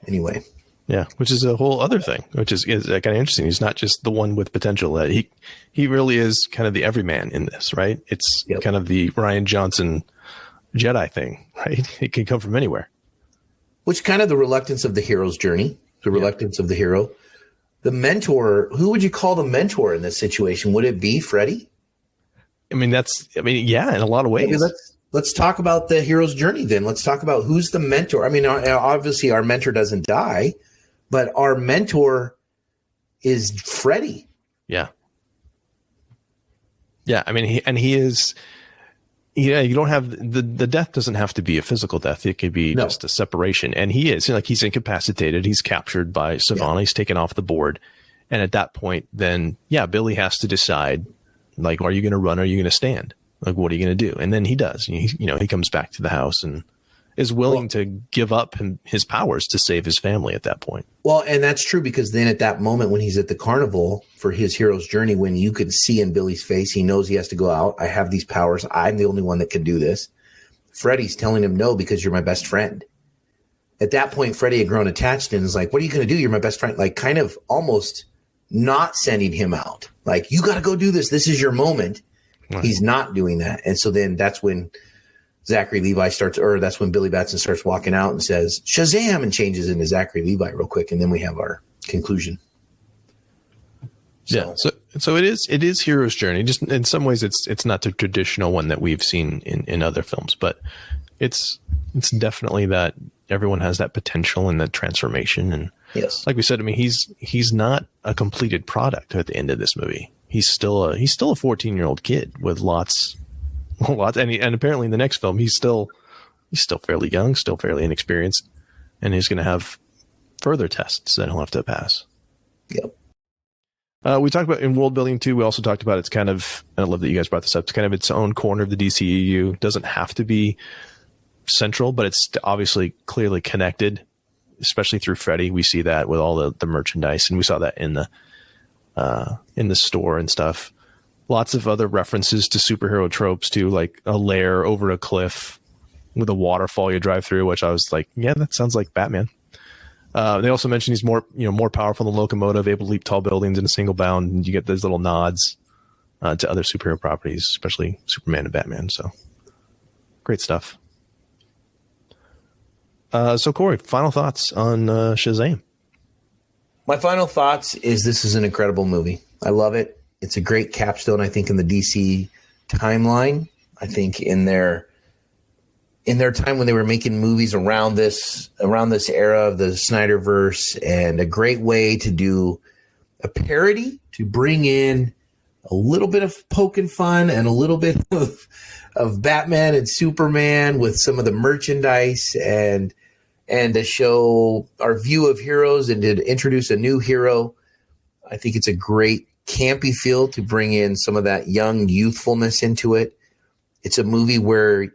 Anyway. Yeah, which is a whole other thing, which is kind of interesting. He's not just the one with potential. He really is kind of the everyman in this, right? It's kind of the Rian Johnson Jedi thing, right? It can come from anywhere. Which kind of the reluctance of the hero's journey, the reluctance of the hero. The mentor, who would you call the mentor in this situation? Would it be Freddy? Yeah, in a lot of ways. Okay, let's talk about the hero's journey then. Let's talk about who's the mentor. I mean, obviously our mentor doesn't die, but our mentor is Freddy. Yeah. Yeah, I mean, he is. Yeah, you don't have the death doesn't have to be a physical death. It could be just a separation. And he is like, he's incapacitated. He's captured by Sivana. Yeah. He's taken off the board. And at that point, then Billy has to decide, like, are you going to run? Or are you going to stand? Like, what are you going to do? And then he does. He comes back to the house and is willing to give up his powers to save his family at that point. Well, and that's true, because then at that moment when he's at the carnival for his hero's journey, when you could see in Billy's face, he knows he has to go out. I have these powers. I'm the only one that can do this. Freddy's telling him no, because you're my best friend. At that point, Freddy had grown attached and is like, what are you going to do? You're my best friend. Like, kind of almost not sending him out. Like, you got to go do this. This is your moment. Right. He's not doing that. And so then that's when Zachary Levi that's when Billy Batson starts walking out and says, Shazam, and changes into Zachary Levi real quick. And then we have our conclusion. So. Yeah. So it is Hero's Journey. Just in some ways, it's not the traditional one that we've seen in other films, but it's definitely that everyone has that potential and that transformation. And yes, like we said, I mean, he's not a completed product at the end of this movie. He's still a 14-year-old kid with lots, and apparently in the next film, he's still fairly young, still fairly inexperienced, and he's going to have further tests that he'll have to pass. Yep. We talked about in world building too. We also talked about it's kind of, and I love that you guys brought this up, it's kind of its own corner of the DCEU. It doesn't have to be central, but it's obviously clearly connected, especially through Freddy. We see that with all the merchandise, and we saw that in the store and stuff. Lots of other references to superhero tropes too, like a lair over a cliff with a waterfall you drive through, which I was like, yeah, that sounds like Batman. They also mentioned he's more powerful than the locomotive, able to leap tall buildings in a single bound, and you get those little nods to other superhero properties, especially Superman and Batman. So great stuff. So Corey, final thoughts on Shazam? My final thoughts is this is an incredible movie. I love it. It's a great capstone, I think, in the DC timeline. I think in their time when they were making movies around this era of the Snyderverse, and a great way to do a parody, to bring in a little bit of poke and fun and a little bit of Batman and Superman with some of the merchandise, and to show our view of heroes and to introduce a new hero. I think it's a great campy feel to bring in some of that young youthfulness into it. It's a movie where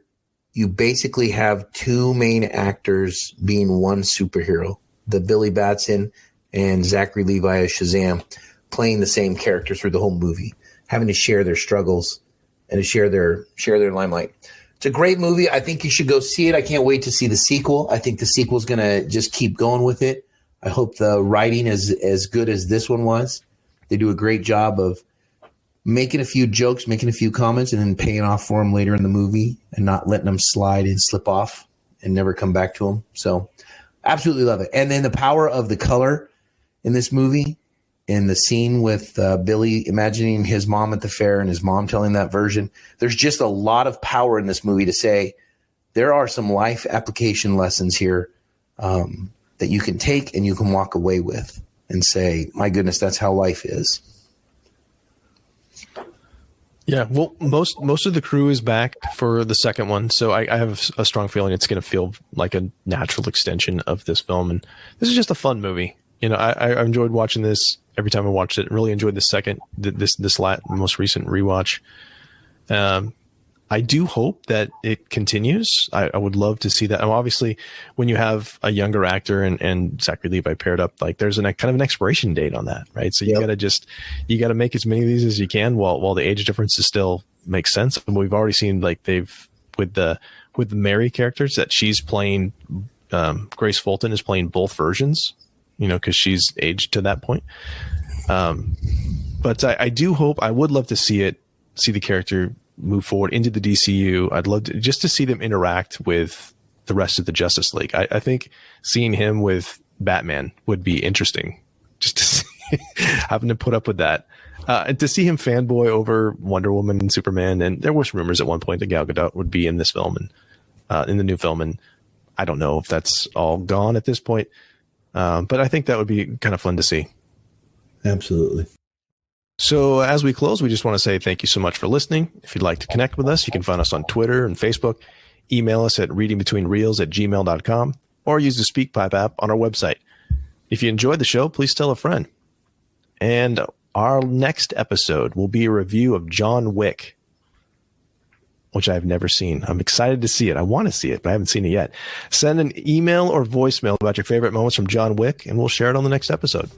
you basically have two main actors being one superhero, the Billy Batson and Zachary Levi as Shazam, playing the same character through the whole movie, having to share their struggles and to share their limelight. It's a great movie. I think you should go see it. I can't wait to see the sequel. I think the sequel is going to just keep going with it. I hope the writing is as good as this one was. They do a great job of making a few jokes, making a few comments, and then paying off for them later in the movie and not letting them slide and slip off and never come back to them. So absolutely love it. And then the power of the color in this movie, in the scene with Billy imagining his mom at the fair and his mom telling that version, there's just a lot of power in this movie to say there are some life application lessons here that you can take and you can walk away with and say, my goodness, that's how life is. Yeah, well, most of the crew is back for the second one, so I have a strong feeling it's going to feel like a natural extension of this film, and this is just a fun movie. You know, I enjoyed watching this every time I watched it. Really enjoyed this most recent rewatch. I do hope that it continues. I would love to see that. And obviously, when you have a younger actor and Zachary Levi paired up, like there's kind of an expiration date on that, right? So you got to make as many of these as you can while the age differences still make sense. And we've already seen like with the Mary characters that she's playing. Grace Fulton is playing both versions, you know, because she's aged to that point. But I do hope. I would love to see the character move forward into the DCU. I'd love to just to see them interact with the rest of the Justice League. I think seeing him with Batman would be interesting, just to see, having to put up with that. And to see him fanboy over Wonder Woman and Superman. And there was rumors at one point that Gal Gadot would be in this film and in the new film. And I don't know if that's all gone at this point. But I think that would be kind of fun to see. Absolutely. So as we close, we just want to say thank you so much for listening. If you'd like to connect with us, you can find us on Twitter and Facebook. Email us at readingbetweenreels@gmail.com or use the SpeakPipe app on our website. If you enjoyed the show, please tell a friend. And our next episode will be a review of John Wick. which I've never seen. I'm excited to see it. I want to see it, but I haven't seen it yet. Send an email or voicemail about your favorite moments from John Wick, and we'll share it on the next episode.